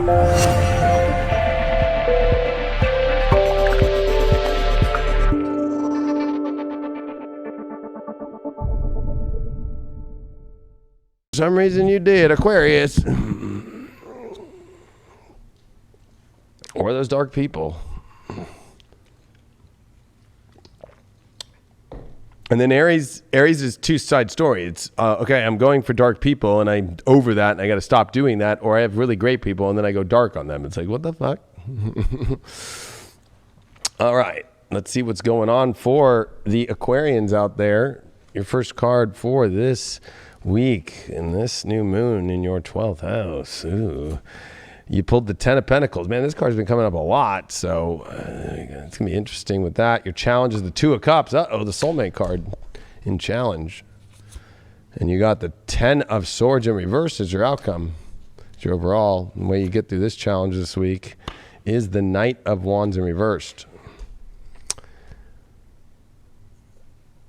For some reason you did, Aquarius. Or those dark people. And then Aries is two-side story. It's, okay, I'm going for dark people, and I'm over that, and I got to stop doing that, or I have really great people, and then I go dark on them. It's like, what the fuck? All right, let's see what's going on for the Aquarians out there. Your first card for this week in this new moon in your 12th house. Ooh. You pulled the 10 of Pentacles. Man, this card's been coming up a lot, so it's going to be interesting with that. Your challenge is the 2 of Cups. Uh-oh, the soulmate card in challenge. And you got the 10 of Swords in reverse as your outcome. It's your overall. The way you get through this challenge this week is the Knight of Wands in reversed.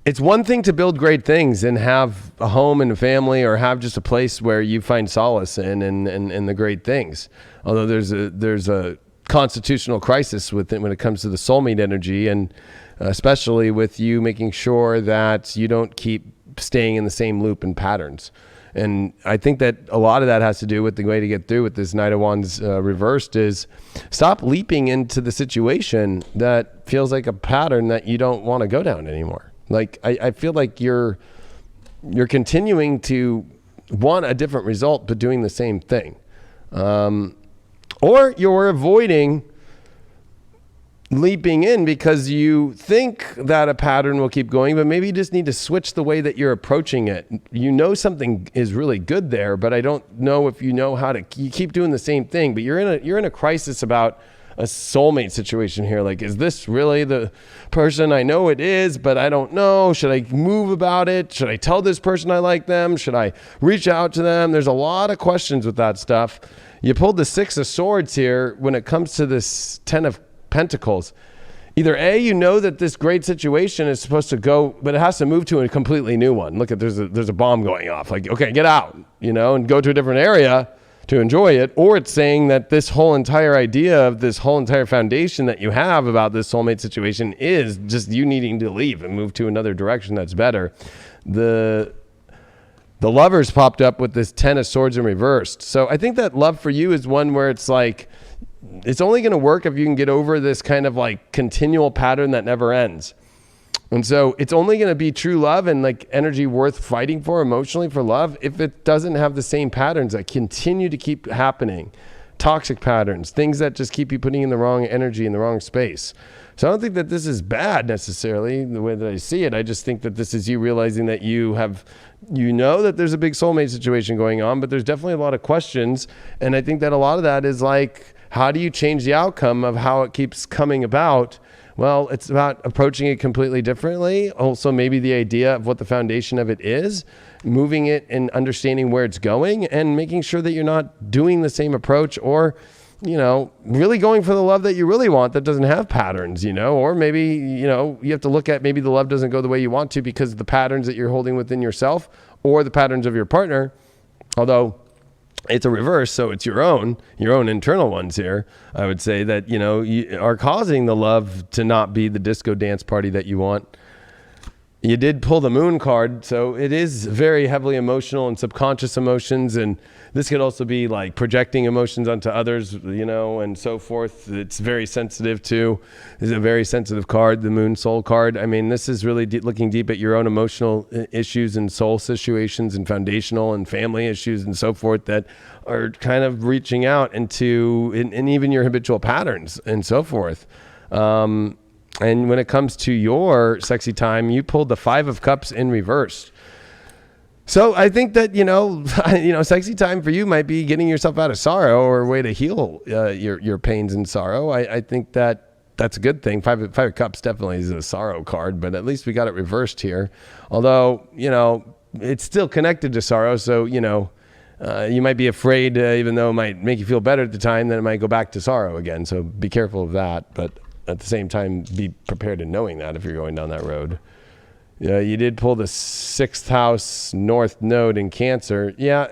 It's one thing to build great things and have a home and a family, or have just a place where you find solace in the great things. Although there's a constitutional crisis with it when it comes to the soulmate energy, and especially with you making sure that you don't keep staying in the same loop and patterns. And I think that a lot of that has to do with the way to get through with this Knight of Wands reversed is stop leaping into the situation that feels like a pattern that you don't want to go down anymore. Like, I feel like you're continuing to want a different result, but doing the same thing. Or you're avoiding leaping in because you think that a pattern will keep going, but maybe you just need to switch the way that you're approaching it. You know something is really good there, but I don't know if you know how to. You keep doing the same thing, but you're in a crisis about a soulmate situation here. Like, is this really the person? I know it is, but I don't know. Should I move about it? Should I tell this person I like them? Should I reach out to them? There's a lot of questions with that stuff. You pulled the 6 of Swords here when it comes to this 10 of Pentacles. Either A, you know that this great situation is supposed to go, but it has to move to a completely new one. Look at, there's a bomb going off. Like, okay, get out, and go to a different area to enjoy it. Or it's saying that this whole entire idea of this whole entire foundation that you have about this soulmate situation is just you needing to leave and move to another direction that's better. The Lovers popped up with this 10 of Swords in reversed. So I think that love for you is one where it's like, it's only going to work if you can get over this kind of like continual pattern that never ends. And so it's only going to be true love and like energy worth fighting for emotionally for love if it doesn't have the same patterns that continue to keep happening. Toxic patterns, things that just keep you putting in the wrong energy in the wrong space. So I don't think that this is bad necessarily the way that I see it. I just think that this is you realizing that that there's a big soulmate situation going on, but there's definitely a lot of questions. And I think that a lot of that is like, how do you change the outcome of how it keeps coming about? Well, it's about approaching it completely differently. Also, maybe the idea of what the foundation of it is, moving it and understanding where it's going, and making sure that you're not doing the same approach, or, really going for the love that you really want that doesn't have patterns, or maybe, you have to look at maybe the love doesn't go the way you want to because of the patterns that you're holding within yourself or the patterns of your partner. Although it's a reverse, so it's your own internal ones here. I would say that, you are causing the love to not be the disco dance party that you want. You did pull the Moon card, so it is very heavily emotional and subconscious emotions, and this could also be like projecting emotions onto others, and so forth. It's very sensitive too. This is a very sensitive card, the Moon Soul card. I mean, this is really looking deep at your own emotional issues and soul situations and foundational and family issues and so forth that are kind of reaching out into, and even your habitual patterns and so forth. And when it comes to your sexy time, you pulled the 5 of Cups in reverse. So I think that, sexy time for you might be getting yourself out of sorrow, or a way to heal your pains and sorrow. I think that that's a good thing. Five of Cups definitely is a sorrow card, but at least we got it reversed here. Although, it's still connected to sorrow. So, you might be afraid, even though it might make you feel better at the time, then it might go back to sorrow again. So be careful of that. But at the same time, be prepared in knowing that if you're going down that road. You did pull the 6th house North Node in Cancer. Yeah,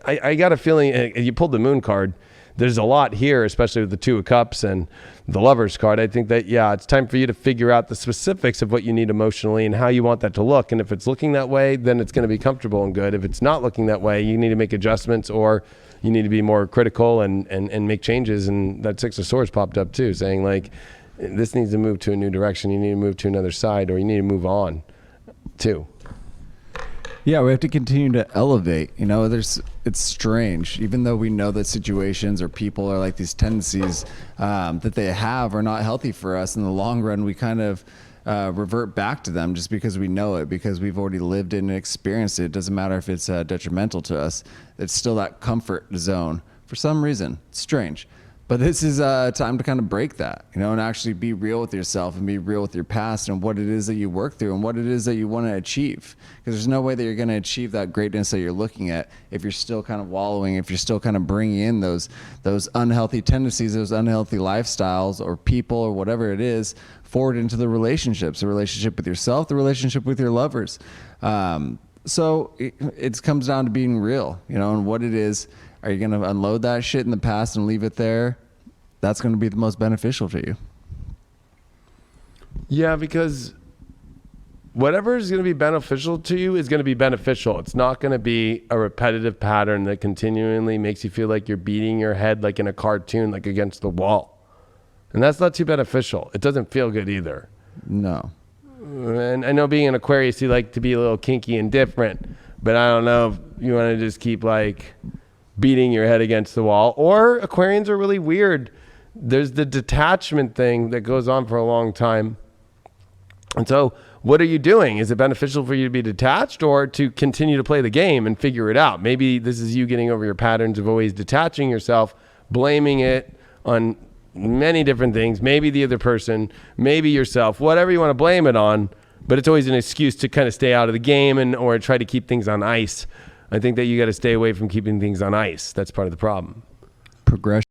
I got a feeling you pulled the Moon card. there's a lot here, especially with the Two of Cups and the Lover's card. I think that, yeah, it's time for you to figure out the specifics of what you need emotionally and how you want that to look. And if it's looking that way, then it's going to be comfortable and good. If it's not looking that way, you need to make adjustments, or you need to be more critical and make changes. And that Six of Swords popped up too, saying like, this needs to move to a new direction. You need to move to another side, or you need to move on too. Yeah, we have to continue to elevate. You know, it's strange. Even though we know that situations or people are like these tendencies that they have are not healthy for us in the long run, we kind of revert back to them just because we know it, because we've already lived it and experienced it. It doesn't matter if it's detrimental to us. It's still that comfort zone for some reason. It's strange. But this is time to kind of break that, you know, and actually be real with yourself and be real with your past and what it is that you work through and what it is that you want to achieve. Because there's no way that you're going to achieve that greatness that you're looking at if you're still kind of wallowing, if you're still kind of bringing in those unhealthy tendencies, those unhealthy lifestyles or people or whatever it is forward into the relationships, the relationship with yourself, the relationship with your lovers. So it comes down to being real, you know, and what it is. Are you going to unload that shit in the past and leave it there? That's going to be the most beneficial to you. Yeah, because whatever is going to be beneficial to you is going to be beneficial. It's not going to be a repetitive pattern that continually makes you feel like you're beating your head like in a cartoon, like against the wall. And that's not too beneficial. It doesn't feel good either. No. And I know being an Aquarius, you like to be a little kinky and different, but I don't know if you want to just keep like beating your head against the wall. Or Aquarians are really weird. There's the detachment thing that goes on for a long time. And so what are you doing? Is it beneficial for you to be detached or to continue to play the game and figure it out? Maybe this is you getting over your patterns of always detaching yourself, blaming it on many different things, maybe the other person, maybe yourself, whatever you want to blame it on, but it's always an excuse to kind of stay out of the game and or try to keep things on ice. I think that you got to stay away from keeping things on ice. That's part of the problem. Progression.